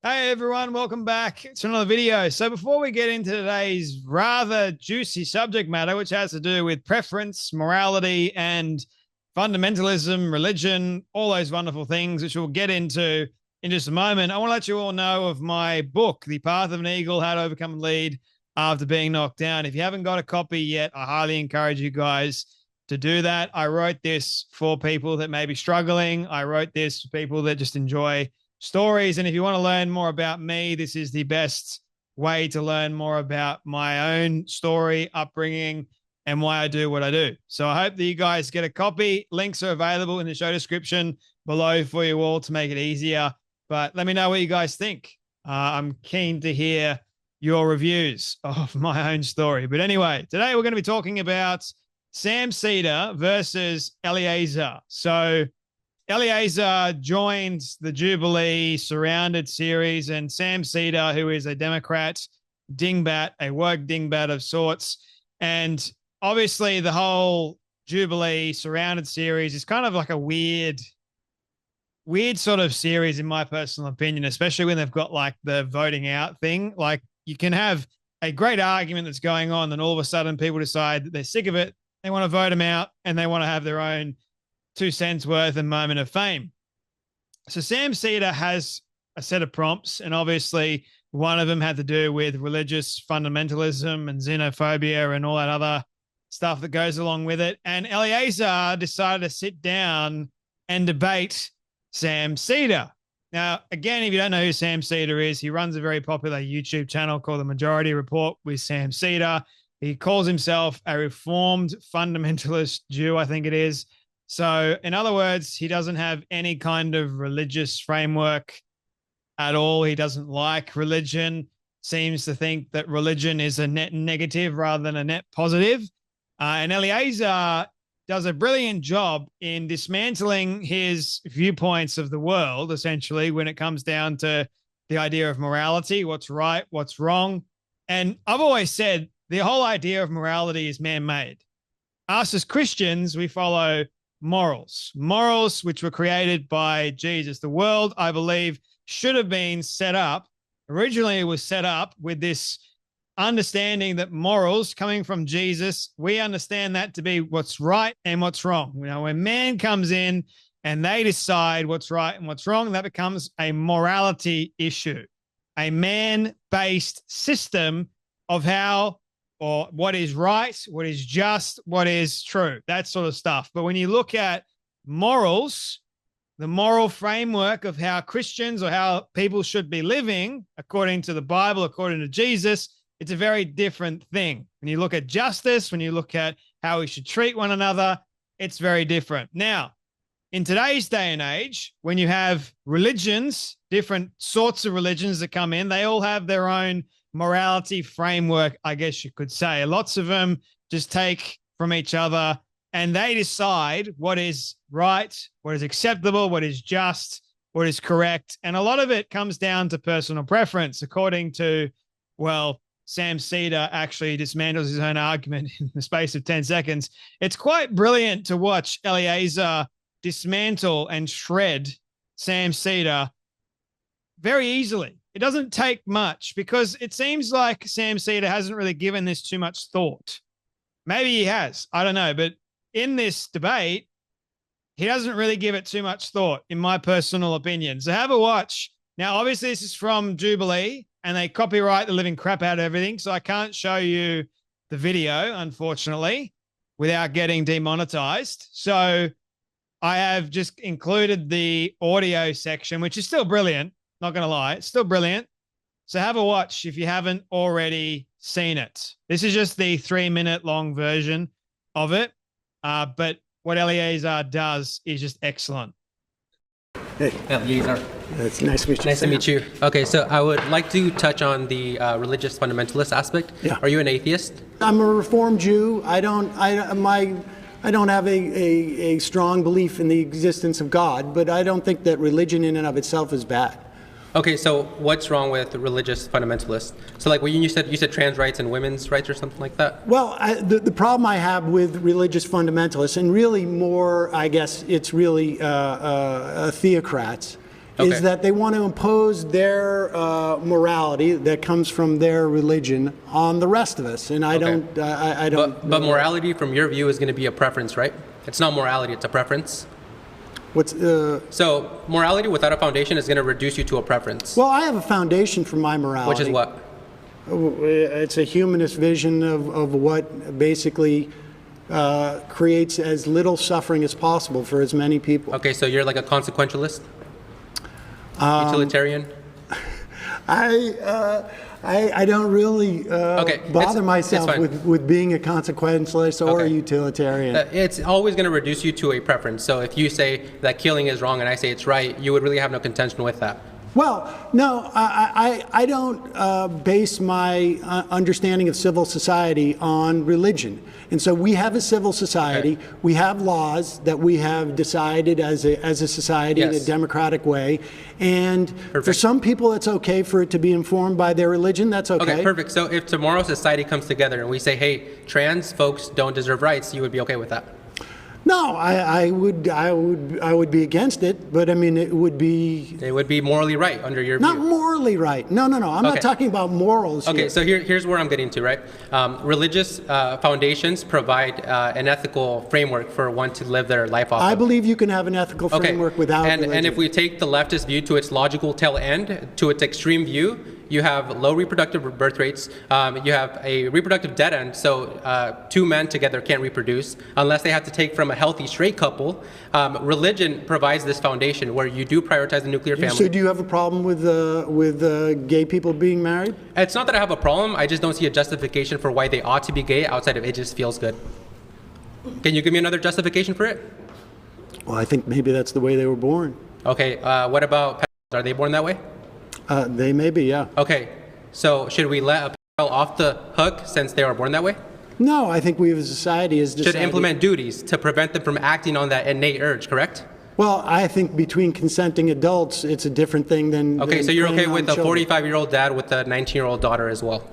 Hey everyone, welcome back to another video. So before we get into today's rather juicy subject matter, which has to do with preference, morality, and fundamentalism, religion, all those wonderful things, which we'll get into in just a moment, I want to let you all know of my book, The Path of an Eagle, How to Overcome and Lead After Being Knocked Down. If you haven't got a copy yet, I highly encourage you guys to do that. I wrote this for people that may be struggling. I wrote this for people that just enjoy stories. And if you want to learn more about me, this is the best way to learn more about my own story, upbringing, and why I do what I do. So I hope that you guys get a copy. Links are available in the show description below for you all to make it easier. But let me know what you guys think. I'm keen to hear your reviews of my own story. But anyway, today we're going to be talking about Sam Seder versus Eliezer. So Eliezer joined the Jubilee Surrounded series, and Sam Seder, who is a Democrat dingbat, a woke dingbat of sorts. And obviously the whole Jubilee Surrounded series is kind of like a weird sort of series in my personal opinion, especially when they've got like the voting out thing. Like you can have a great argument that's going on, then all of a sudden people decide that they're sick of it. They want to vote them out and they want to have their own 2 cents worth and moment of fame. So Sam Seder has a set of prompts, and obviously one of them had to do with religious fundamentalism and xenophobia and all that other stuff that goes along with it. And Eliezer decided to sit down and debate Sam Seder. Now, again, if you don't know who Sam Seder is, he runs a very popular YouTube channel called The Majority Report with Sam Seder. He calls himself a reformed fundamentalist Jew, I think it is. So in other words, he doesn't have any kind of religious framework at all. He doesn't like religion, seems to think that religion is a net negative rather than a net positive. And Eliezer does a brilliant job in dismantling his viewpoints of the world, essentially, when it comes down to the idea of morality, what's right, what's wrong. And I've always said the whole idea of morality is man-made. Us as Christians, we follow morals which were created by Jesus. The world, I believe, should have been set up. Originally, it was set up with this understanding that morals coming from Jesus, we understand that to be what's right and what's wrong. You know, when man comes in and they decide what's right and what's wrong, that becomes a morality issue, a man-based system of how or what is right, what is just, what is true, that sort of stuff. But when you look at morals, the moral framework of how Christians or how people should be living, according to the Bible, according to Jesus, it's a very different thing. When you look at justice, when you look at how we should treat one another, it's very different. Now, in today's day and age, when you have religions, different sorts of religions that come in, they all have their own morality framework, I guess you could say. Lots of them just take from each other and they decide what is right, what is acceptable, what is just, what is correct. And a lot of it comes down to personal preference, according to, well, Sam Seder actually dismantles his own argument in the space of 10 seconds. It's quite brilliant to watch Eliezer dismantle and shred Sam Seder very easily. It doesn't take much because it seems like Sam Seder hasn't really given this too much thought. Maybe he has, I don't know. But in this debate, he doesn't really give it too much thought, in my personal opinion. So have a watch. Now, obviously, this is from Jubilee, and they copyright the living crap out of everything. So I can't show you the video, unfortunately, without getting demonetized. So I have just included the audio section, which is still brilliant. Not going to lie. It's still brilliant. So have a watch if you haven't already seen it. This is just the 3-minute long version of it. But what Eliezer does is just excellent. Hey. Eliezer. It's nice to meet you. Nice to meet you. Okay, so I would like to touch on the religious fundamentalist aspect. Yeah. Are you an atheist? I'm a Reformed Jew. I don't have a strong belief in the existence of God, but I don't think that religion in and of itself is bad. Okay, so what's wrong with religious fundamentalists? So like when you said trans rights and women's rights or something like that? Well, the problem I have with religious fundamentalists, and really more, I guess it's really theocrats, is that they want to impose their morality that comes from their religion on the rest of us. And I don't. But morality, from your view, is going to be a preference, right? It's not morality; it's a preference. So morality without a foundation is going to reduce you to a preference. Well, I have a foundation for my morality. Which is what? It's a humanist vision of what basically creates as little suffering as possible for as many people. Okay, so you're like a consequentialist? Utilitarian? I don't really bother myself with being a consequentialist or a utilitarian. It's always going to reduce you to a preference. So if you say that killing is wrong and I say it's right, you would really have no contention with that. Well, no, I don't base my understanding of civil society on religion. And so we have a civil society. Okay. We have laws that we have decided as a society in a democratic way. And for some people, it's okay for it to be informed by their religion. That's okay. Okay, perfect. So if tomorrow society comes together and we say, hey, trans folks don't deserve rights, you would be okay with that? No, I would be against it, but I mean it would be morally right under your view. Not morally right. No. I'm not talking about morals. Okay, so here's where I'm getting to, right? Religious foundations provide an ethical framework for one to live their life off of. I believe you can have an ethical framework without religion. And if we take the leftist view to its logical tail end, to its extreme view, you have low reproductive birth rates. You have a reproductive dead end, so two men together can't reproduce unless they have to take from a healthy straight couple. Religion provides this foundation where you do prioritize the nuclear family. So do you have a problem with gay people being married? It's not that I have a problem. I just don't see a justification for why they ought to be gay outside of it just feels good. Can you give me another justification for it? Well, I think maybe that's the way they were born. Okay, what about pedophiles? Are they born that way? They may be, yeah. Okay, so should we let a pedophile off the hook since they were born that way? No, I think we as a society has decided... Should implement duties to prevent them from acting on that innate urge, correct? Well, I think between consenting adults, it's a different thing than... Okay, so you're okay with a 45-year-old dad with a 19-year-old daughter as well?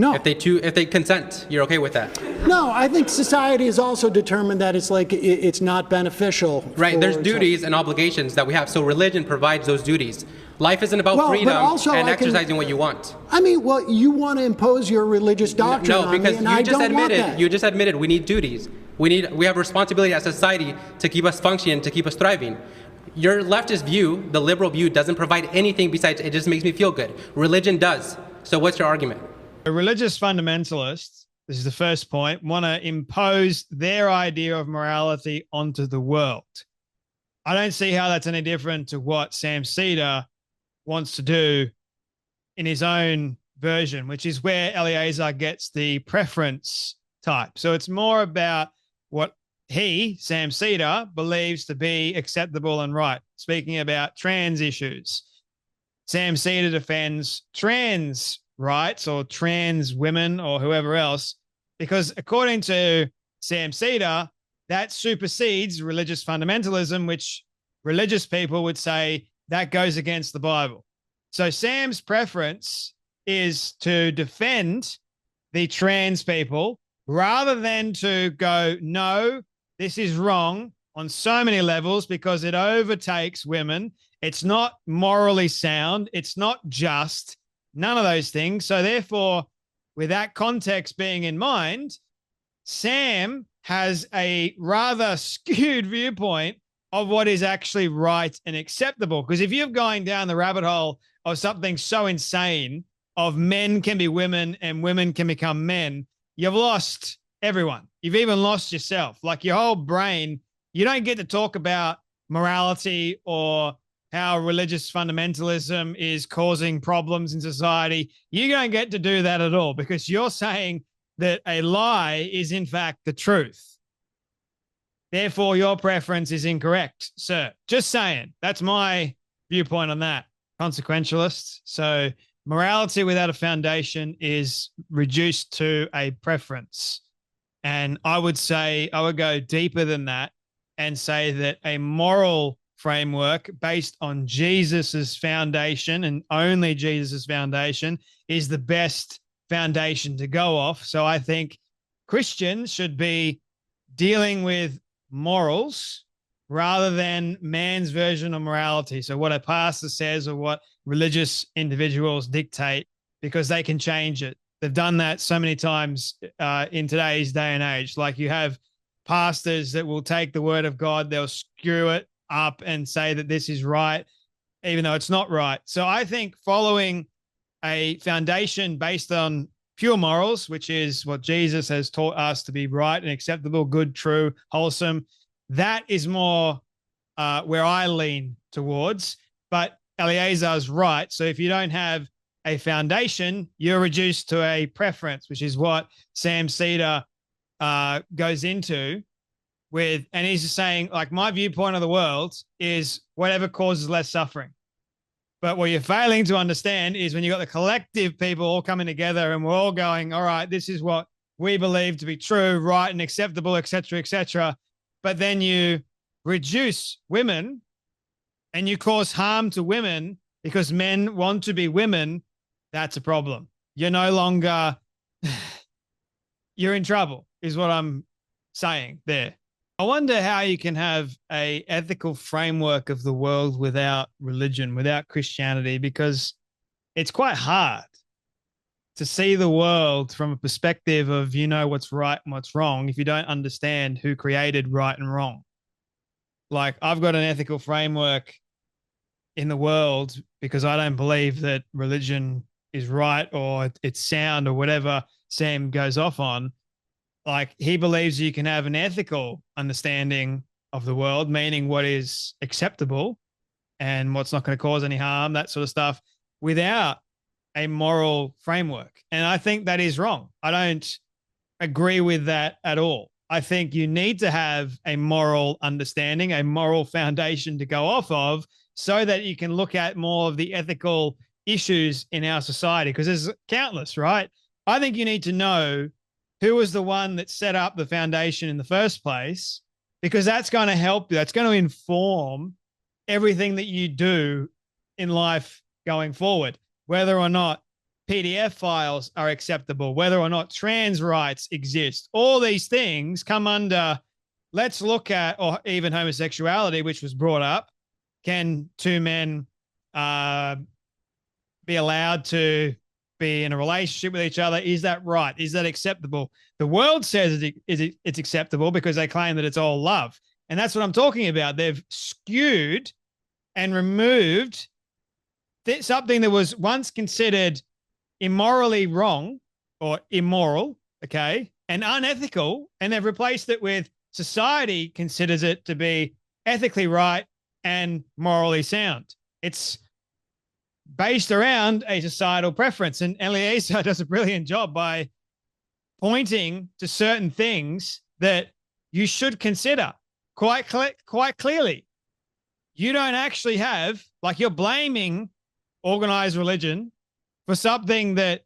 No. If they consent, you're okay with that? No, I think society has also determined that it's not beneficial. Right, there's duties and obligations that we have, so religion provides those duties. Life isn't about freedom and exercising what you want. I mean, well, you want to impose your religious doctrine on me, and I don't want that. You just admitted we need duties. We have responsibility as a society to keep us functioning, to keep us thriving. Your leftist view, the liberal view, doesn't provide anything besides it just makes me feel good. Religion does. So what's your argument? The religious fundamentalists, this is the first point, want to impose their idea of morality onto the world. I don't see how that's any different to what Sam Seder wants to do in his own version, which is where Eliezer gets the preference type. So it's more about what he, Sam Seder, believes to be acceptable and right. Speaking about trans issues, Sam Seder defends trans rights or trans women or whoever else, because according to Sam Seder, that supersedes religious fundamentalism, which religious people would say that goes against the Bible. So Sam's preference is to defend the trans people rather than to go, no, this is wrong on so many levels because it overtakes women. It's not morally sound. It's not just. None of those things. So therefore, with that context being in mind, Sam has a rather skewed viewpoint of what is actually right and acceptable. Because if you're going down the rabbit hole of something so insane of men can be women and women can become men, you've lost everyone. You've even lost yourself. Like your whole brain, you don't get to talk about morality or how religious fundamentalism is causing problems in society. You don't get to do that at all because you're saying that a lie is in fact the truth. Therefore, your preference is incorrect, sir. Just saying. That's my viewpoint on that. Consequentialist. So morality without a foundation is reduced to a preference. And I would say, I would go deeper than that and say that a moral framework based on Jesus's foundation and only Jesus's foundation is the best foundation to go off. So I think Christians should be dealing with morals rather than man's version of morality. So what a pastor says or what religious individuals dictate, because they can change it. They've done that so many times in today's day and age. Like you have pastors that will take the word of God, they'll screw it up and say that this is right, even though it's not right. So I think following a foundation based on pure morals, which is what Jesus has taught us to be right and acceptable, good, true, wholesome, that is more where I lean towards. But Eleazar's right. So if you don't have a foundation, you're reduced to a preference, which is what Sam Seder goes into with. And he's just saying, like, my viewpoint of the world is whatever causes less suffering. But what you're failing to understand is when you got the collective people all coming together and we're all going, all right, this is what we believe to be true, right, and acceptable, et cetera, et cetera. But then you reduce women and you cause harm to women because men want to be women. That's a problem. You're no longer, you're in trouble, is what I'm saying there. I wonder how you can have a ethical framework of the world without religion, without Christianity, because it's quite hard to see the world from a perspective of, you know, what's right and what's wrong if you don't understand who created right and wrong. Like, I've got an ethical framework in the world because I don't believe that religion is right or it's sound or whatever Sam goes off on. Like, he believes you can have an ethical understanding of the world, meaning what is acceptable and what's not going to cause any harm, that sort of stuff, without a moral framework. And I think that is wrong. I don't agree with that at all. I think you need to have a moral understanding, a moral foundation to go off of so that you can look at more of the ethical issues in our society, because there's countless, right? I think you need to know who was the one that set up the foundation in the first place, because that's going to help you. That's going to inform everything that you do in life going forward, whether or not PDF files are acceptable, whether or not trans rights exist. All these things come under, let's look at, or even homosexuality, which was brought up. Can two men be allowed to be in a relationship with each other? Is that right? Is that acceptable? The world says it's acceptable because they claim that it's all love. And that's what I'm talking about. They've skewed and removed something that was once considered immorally wrong or immoral, okay, and unethical, and they've replaced it with society considers it to be ethically right and morally sound. It's based around a societal preference. And Eliezer does a brilliant job by pointing to certain things that you should consider quite clearly. You don't actually have, like, you're blaming organized religion for something that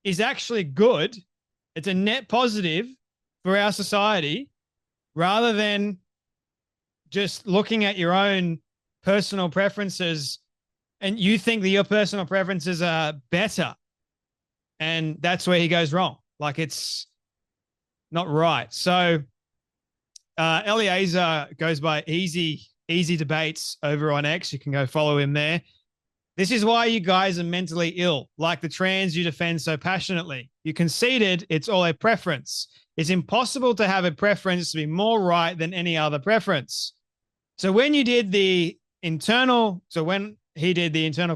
is actually good. It's a net positive for our society, rather than just looking at your own personal preferences and you think that your personal preferences are better. And that's where he goes wrong. Like, it's not right. So Eliezer goes by Easy Debates over on X. You can go follow him there. This is why you guys are mentally ill, like the trans you defend so passionately. You conceded it's all a preference. It's impossible to have a preference to be more right than any other preference. So when he did the internal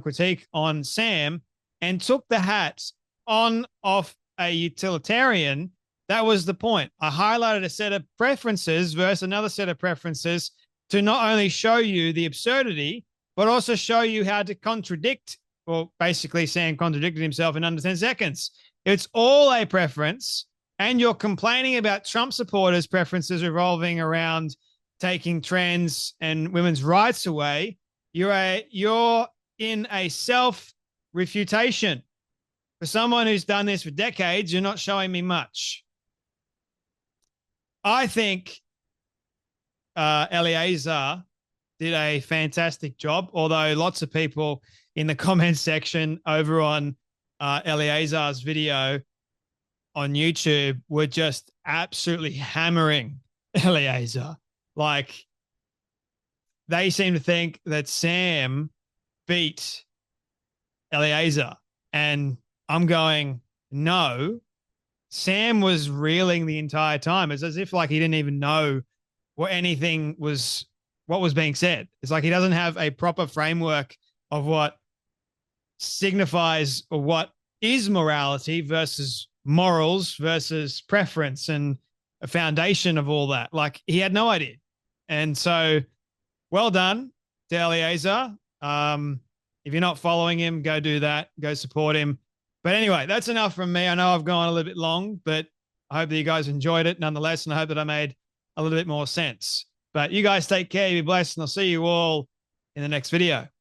critique on Sam and took the hat on off a utilitarian, that was the point. I highlighted a set of preferences versus another set of preferences to not only show you the absurdity, but also show you how to contradict. Well, basically Sam contradicted himself in under 10 seconds. It's all a preference, and you're complaining about Trump supporters' preferences revolving around taking trans and women's rights away. You're in a self-refutation. For someone who's done this for decades, you're not showing me much. I think Eliezer did a fantastic job, although lots of people in the comments section over on Eliezer's video on YouTube were just absolutely hammering Eliezer. Like, they seem to think that Sam beat Eliezer. And I'm going, no, Sam was reeling the entire time. It's as if like he didn't even know what was being said. It's like he doesn't have a proper framework of what signifies or what is morality versus morals versus preference and a foundation of all that. Like he had no idea. And so well done to Eliezer. If you're not following him, go do that. Go support him. But anyway, that's enough from me. I know I've gone a little bit long, but I hope that you guys enjoyed it nonetheless. And I hope that I made a little bit more sense. But you guys take care. Be blessed. And I'll see you all in the next video.